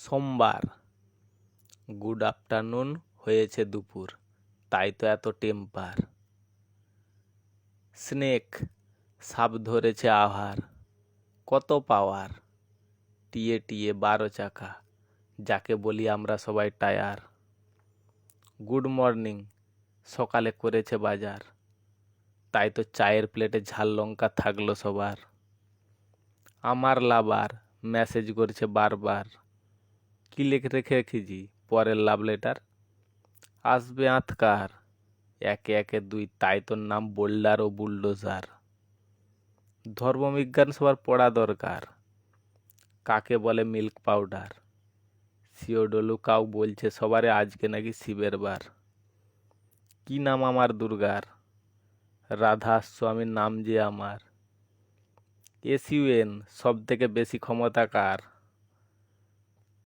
সোমবার। Good afternoon হয়েছে দুপুর, তাই তো এত টেম্পার। স্নেক, সাপ ধরেছে আহার, কত পাওয়ার। টিয়ে টিয়ে 12 চাকা, যাকে বলি আমরা সবাই টায়ার। গুড মর্নিং, সকালে করেছে বাজার, তাই তো চায়ের প্লেটে ঝাল লঙ্কা থাকলো সবার। আমার লাভার মেসেজ করছে বারবার, কি লিখে রেখেছি পরের লাভ লেটার। আসবে আঁতকার, একে একে দুই, তাই তোর নাম বোল্ডার ও বুলডোজার। ধর্মবিজ্ঞান সবার পড়া দরকার, কাকে বলে মিল্ক পাউডার। সিওডলু কাউ বলছে সবারে আজকে নাকি শিবের বার। কি নাম আমার দুর্গার, রাধা স্বামীর নাম যে আমার। এসইউএন সব থেকে বেশি ক্ষমতা কার?